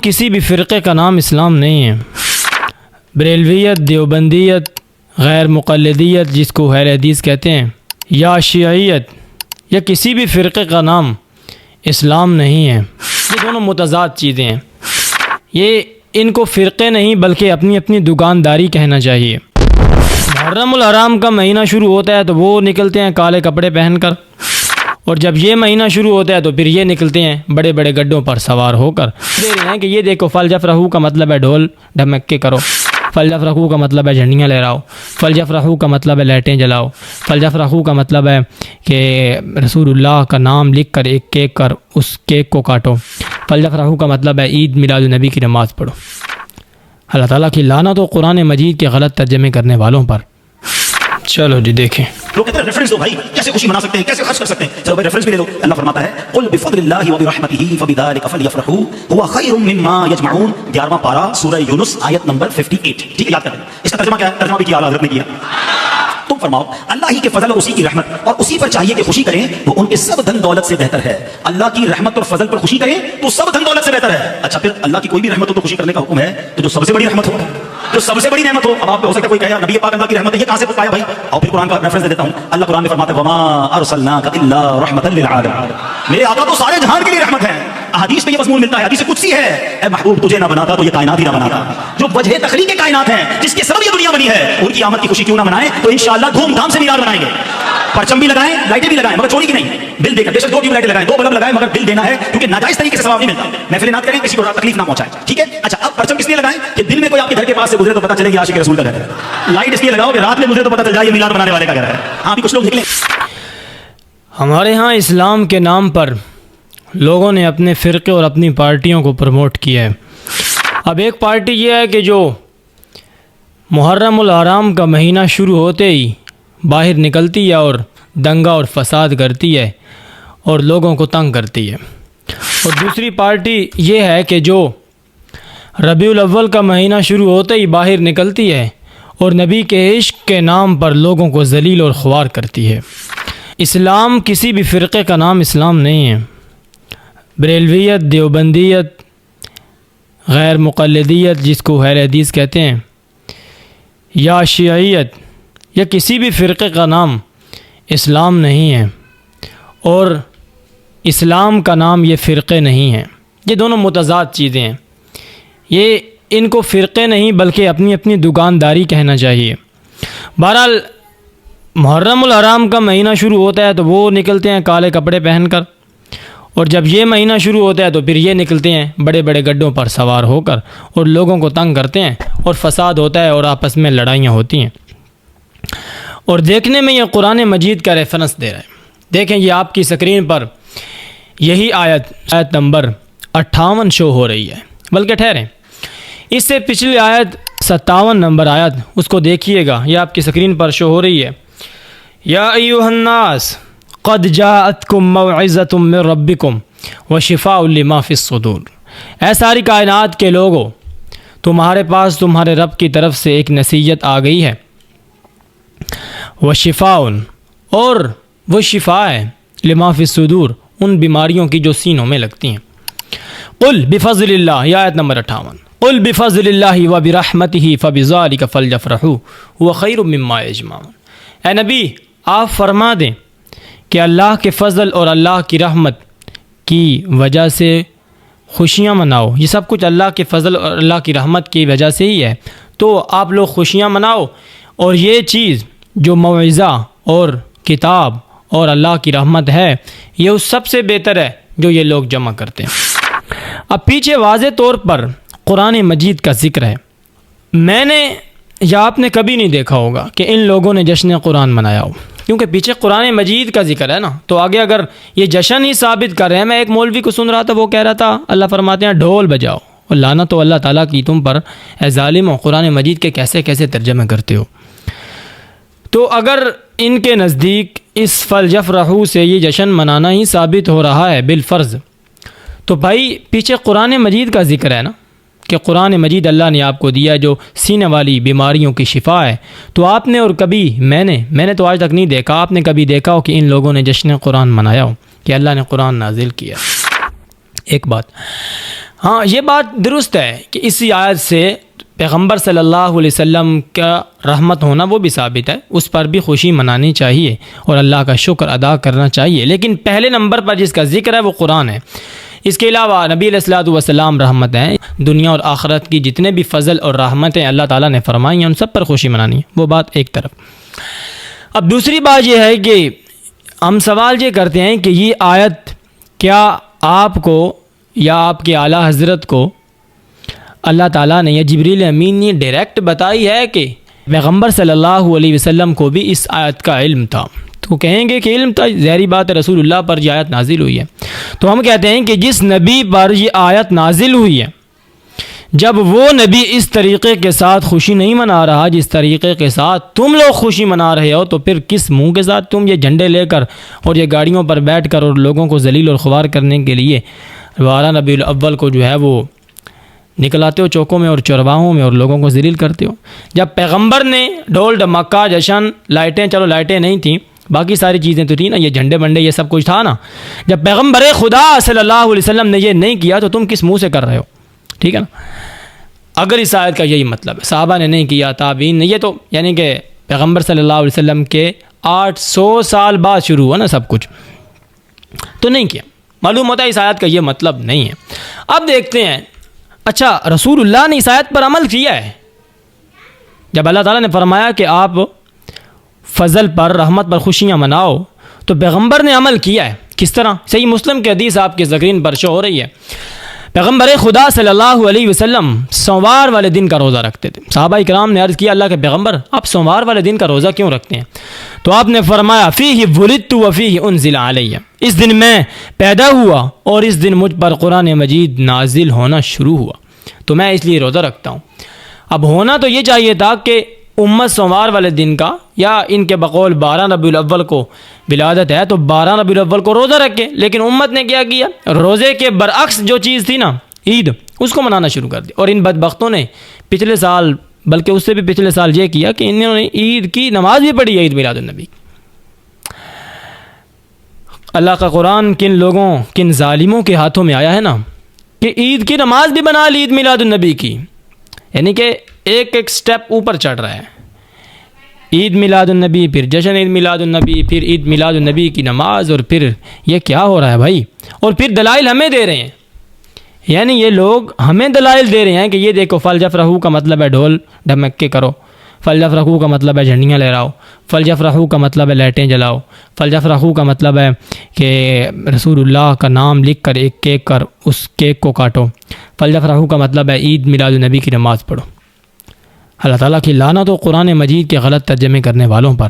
کسی بھی فرقے کا نام اسلام نہیں ہے۔ بریلویت، دیوبندیت، غیر مقلدیت جس کو اہل حدیث کہتے ہیں، یا شیعیت یا کسی بھی فرقے کا نام اسلام نہیں ہے۔ یہ دونوں متضاد چیزیں ہیں۔ یہ ان کو فرقے نہیں بلکہ اپنی اپنی دکانداری کہنا چاہیے۔ محرم الحرام کا مہینہ شروع ہوتا ہے تو وہ نکلتے ہیں کالے کپڑے پہن کر، اور جب یہ مہینہ شروع ہوتا ہے تو پھر یہ نکلتے ہیں بڑے بڑے گڈھوں پر سوار ہو کر، دے رہے ہیں کہ یہ دیکھو فلجفرحو کا مطلب ہے ڈھول ڈھمکے کرو، فلجفرحو کا مطلب ہے جھنڈیاں لہراؤ، فلجفرحو کا مطلب ہے لائٹیں جلاؤ، فلجفرحو کا مطلب ہے کہ رسول اللہ کا نام لکھ کر ایک کیک کر اس کیک کو کاٹو، فلجفرحو کا مطلب ہے عید میلاد النبی کی نماز پڑھو۔ اللہ تعالیٰ کی لعنت ہو قرآن مجید کے غلط ترجمے کرنے والوں پر۔ چلو جی دیکھیں، لوگ کہتے ہیں ریفرنس دو بھائی، کیسے خوشی منا سکتے ہیں، کیسے خرچ کر سکتے ہیں، چلو بھائی ریفرنس بھی لے لو۔ اللہ فرماتا ہے قل بفضل اللہ وبرحمتہ فبذلک فلیفرحوا هو خیر مما یجمعون، 11واں پارہ سورہ یونس آیت نمبر 58۔ ٹھیک ہے، یاد کر لیں اس کا ترجمہ کیا ہے، ترجمہ بھی کیا اعلیٰ حضرت نے کیا۔ تم فرماؤ اللہ ہی کے فضل اور اسی کی رحمت اور اسی پر چاہیے کہ خوشی کریں، وہ ان کے سب دھن دولت سے بہتر ہے۔ اللہ کی رحمت اور فضل پر خوشی کریں تو سب دھن دولت سے بہتر ہے۔ اچھا پھر اللہ کی کوئی بھی رحمت ہو تو خوشی کرنے کا حکم ہے، تو جو سب سے بڑی رحمت ہو، جو سب سے بڑی نعمت ہو، اب آپ ہو سکتا ہے کوئی کہے نبی پاک اللہ کی رحمت ہے، یہ کہاں سے پایا بھائی؟ اور پھر قرآن کا ریفرنس دے دیتا ہوں۔ اللہ قرآن میں فرماتا ہے وما ارسلناک الا رحمۃ للعالمین، میرے آقا تو سارے جہان کے لیے رحمت ہے۔ احادیث میں یہ مضمون ملتا ہے، حدیث قدسی ہے، اے محبوب تجھے نہ بناتا تو یہ کائنات ہی نہ بناتا۔ جو وجہ تخلیق کائنات ہیں، جس کے سبب یہ دنیا بنی ہے، ان کی آمد کی خوشی کیوں نہ منائیں؟ تو انشاءاللہ دھوم دھام سے میلاد منائیں گے، پرچم بھی لگائیں، لائٹیں بھی لگائیں، مگر چوری کی نہیں، بل دے کر، بے شک 2 ٹیوب لائٹیں لگائیں، 2 بلب لگائیں، مگر بل دینا ہے، کیونکہ ناجائز طریقے سے ثواب نہیں ملتا۔ محفل نعت کریں، کسی کو تکلیف نہ پہنچائیں، ٹھیک ہے؟ اچھا اب پرچم کس لیے لگائیں کہ دل میں کوئی آپ کے گھر کے پاس سے گزرے تو پتہ چلے کہ عاشق رسول کا گھر ہے۔ لائٹ اس لیے لگاؤ کہ رات میں گزرے تو پتہ چل جائے یہ میلاد بنانے والے کا گھر ہے۔ ہاں بھی کچھ لوگ نکلیں۔ ہمارے ہاں اسلام کے نام پر لوگوں نے اپنے فرقے اور اپنی پارٹیوں کو پروموٹ کیا ہے۔ اب ایک پارٹی یہ ہے کہ جو محرم الحرام کا مہینہ شروع ہوتے ہی باہر نکلتی ہے اور دنگا اور فساد کرتی ہے اور لوگوں کو تنگ کرتی ہے، اور دوسری پارٹی یہ ہے کہ جو ربیع الاول کا مہینہ شروع ہوتے ہی باہر نکلتی ہے اور نبی کے عشق کے نام پر لوگوں کو ذلیل اور خوار کرتی ہے۔ اسلام کسی بھی فرقے کا نام اسلام نہیں ہے۔ بریلویت، دیوبندیت، غیر مقلدیت جس کو اہل حدیث کہتے ہیں، یا شیعیت یا کسی بھی فرقے کا نام اسلام نہیں ہے، اور اسلام کا نام یہ فرقے نہیں ہیں۔ یہ دونوں متضاد چیزیں ہیں۔ یہ ان کو فرقے نہیں بلکہ اپنی اپنی دکانداری کہنا چاہیے۔ بہرحال محرم الحرام کا مہینہ شروع ہوتا ہے تو وہ نکلتے ہیں کالے کپڑے پہن کر، اور جب یہ مہینہ شروع ہوتا ہے تو پھر یہ نکلتے ہیں بڑے بڑے گڈھوں پر سوار ہو کر اور لوگوں کو تنگ کرتے ہیں اور فساد ہوتا ہے اور آپس میں لڑائیاں ہوتی ہیں۔ اور دیکھنے میں یہ قرآن مجید کا ریفرنس دے رہا ہے۔ دیکھیں یہ آپ کی سکرین پر یہی آیت نمبر 58 شو ہو رہی ہے، بلکہ ٹھہریں اس سے پچھلی آیت 57 نمبر آیت اس کو دیکھیے گا، یہ آپ کی سکرین پر شو ہو رہی ہے۔ یا ایھا الناس قد جاءتکم موعظۃ من ربکم وشفاء لما فی الصدور، اے ساری کائنات کے لوگوں، تمہارے پاس تمہارے رب کی طرف سے ایک نصیحت آ گئی ہے، وشفاء اور وہ شفا ہے، لما فی الصدور ان بیماریوں کی جو سینوں میں لگتی ہیں۔ قل بفضل اللہ، یہ آیت نمبر 58، قل بفضل اللہ وبرحمتہ فبذلک فلیفرحوا هو خیر مما یجمعون، اے نبی آپ فرما دیں کہ اللہ کے فضل اور اللہ کی رحمت کی وجہ سے خوشیاں مناؤ، یہ سب کچھ اللہ کے فضل اور اللہ کی رحمت کی وجہ سے ہی ہے، تو آپ لوگ خوشیاں مناؤ، اور یہ چیز جو موعظہ اور کتاب اور اللہ کی رحمت ہے یہ اس سب سے بہتر ہے جو یہ لوگ جمع کرتے ہیں۔ اب پیچھے واضح طور پر قرآن مجید کا ذکر ہے۔ میں نے یا آپ نے کبھی نہیں دیکھا ہوگا کہ ان لوگوں نے جشن قرآن منایا ہو، کیونکہ پیچھے قرآن مجید کا ذکر ہے نا، تو آگے اگر یہ جشن ہی ثابت کر رہے ہیں، میں ایک مولوی کو سن رہا تھا وہ کہہ رہا تھا اللہ فرماتے ہیں ڈھول بجاؤ، اور لعنت ہو اللہ تعالیٰ کی تم پر اے ظالمو، قرآن مجید کے کیسے کیسے ترجمے کرتے ہو۔ تو اگر ان کے نزدیک اس فلیفرحوا سے یہ جشن منانا ہی ثابت ہو رہا ہے بالفرض، تو بھائی پیچھے قرآن مجید کا ذکر ہے نا کہ قرآن مجید اللہ نے آپ کو دیا جو سینے والی بیماریوں کی شفا ہے، تو آپ نے اور کبھی میں نے تو آج تک نہیں دیکھا، آپ نے کبھی دیکھا ہو کہ ان لوگوں نے جشن قرآن منایا ہو کہ اللہ نے قرآن نازل کیا؟ ایک بات ہاں یہ بات درست ہے کہ اسی آیت سے پیغمبر صلی اللہ علیہ وسلم کا رحمت ہونا وہ بھی ثابت ہے، اس پر بھی خوشی منانی چاہیے اور اللہ کا شکر ادا کرنا چاہیے، لیکن پہلے نمبر پر جس کا ذکر ہے وہ قرآن ہے۔ اس کے علاوہ نبی علیہ الصلوۃ والسلام رحمت ہیں، دنیا اور آخرت کی جتنے بھی فضل اور رحمتیں اللہ تعالیٰ نے فرمائی ہیں ان سب پر خوشی منانی ہے، وہ بات ایک طرف۔ اب دوسری بات یہ ہے کہ ہم سوال یہ کرتے ہیں کہ یہ آیت کیا آپ کو یا آپ کے اعلیٰ حضرت کو اللہ تعالیٰ نے یا جبریل امین نے ڈائریکٹ بتائی ہے کہ پیغمبر صلی اللہ علیہ وسلم کو بھی اس آیت کا علم تھا؟ تو کہیں گے کہ علم تھا، ظاہری بات ہے، رسول اللہ پر یہ آیت نازل ہوئی ہے۔ تو ہم کہتے ہیں کہ جس نبی پر یہ آیت نازل ہوئی ہے، جب وہ نبی اس طریقے کے ساتھ خوشی نہیں منا رہا جس طریقے کے ساتھ تم لوگ خوشی منا رہے ہو، تو پھر کس منہ کے ساتھ تم یہ جھنڈے لے کر اور یہ گاڑیوں پر بیٹھ کر اور لوگوں کو ذلیل اور خوار کرنے کے لیے 12 ربیع الاول کو جو ہے وہ نکلاتے ہو چوکوں میں اور چرواہوں میں اور لوگوں کو ذلیل کرتے ہو؟ جب پیغمبر نے ڈھول ڈھمکا جشن لائٹیں، چلو لائٹیں نہیں تھیں، باقی ساری چیزیں تو تھیں نا، یہ جھنڈے بنڈے یہ سب کچھ تھا نا، جب پیغمبر خدا صلی اللہ علیہ وسلم نے یہ نہیں کیا تو تم کس منہ سے کر رہے ہو؟ ٹھیک ہے نا۔ اگر اس آیت کا یہی مطلب ہے صحابہ نے نہیں کیا، تابعین نے، یہ تو یعنی کہ پیغمبر صلی اللہ علیہ وسلم کے 800 سال بعد شروع ہوا نا سب کچھ، تو نہیں کیا، معلوم ہوتا ہے اس آیت کا یہ مطلب نہیں ہے۔ اب دیکھتے ہیں، اچھا رسول اللہ نے اس آیت پر عمل کیا ہے؟ جب اللہ تعالیٰ نے فرمایا کہ آپ فضل پر رحمت پر خوشیاں مناؤ تو پیغمبر نے عمل کیا ہے، کس طرح؟ صحیح مسلم کی حدیث آپ کے ذکرین پر شو ہو رہی ہے، پیغمبر خدا صلی اللہ علیہ وسلم سوموار والے دن کا روزہ رکھتے تھے۔ صحابہ کرام نے عرض کیا اللہ کے پیغمبر آپ سوموار والے دن کا روزہ کیوں رکھتے ہیں؟ تو آپ نے فرمایا فیہ ولدت وفیہ انزل علیہ، اس دن میں پیدا ہوا اور اس دن مجھ پر قرآن مجید نازل ہونا شروع ہوا، تو میں اس لیے روزہ رکھتا ہوں۔ اب ہونا تو یہ چاہیے تھا کہ امت سوموار والے دن کا، یا ان کے بقول 12 ربیع الاول کو ولادت ہے تو 12 ربیع الاول کو روزہ رکھے، لیکن امت نے کیا کیا؟ روزے کے برعکس جو چیز تھی نا عید، اس کو منانا شروع کر دی، اور ان بدبختوں نے پچھلے سال بلکہ اس سے بھی پچھلے سال یہ کیا کہ انہوں نے عید کی نماز بھی پڑھی ہے، عید میلاد النبی۔ اللہ کا قرآن کن لوگوں کن ظالموں کے ہاتھوں میں آیا ہے نا کہ عید کی نماز بھی بنا لی عید میلاد النبی کی، یعنی کہ ایک ایک سٹیپ اوپر چڑھ رہا ہے، عید میلاد النبی، پھر جشن عید میلاد النبی، پھر عید میلاد النبی کی نماز، اور پھر یہ کیا ہو رہا ہے بھائی؟ اور پھر دلائل ہمیں دے رہے ہیں، یعنی یہ لوگ ہمیں دلائل دے رہے ہیں کہ یہ دیکھو فلجفرحوا کا مطلب ہے ڈھول ڈھمکے کرو، فلجفرحوا کا مطلب ہے جھنڈیاں لہراؤ، فلجفرحوا کا مطلب ہے لائٹیں جلاؤ، فلجفرحوا کا مطلب ہے کہ رسول اللہ کا نام لکھ کر ایک کیک کر اس کیک کو کاٹو، فلجفرحوا کا مطلب ہے عید میلاد النبی کی نماز پڑھو۔ اللہ تعالیٰ کی لعنت و قرآن مجید کے غلط ترجمے کرنے والوں پر۔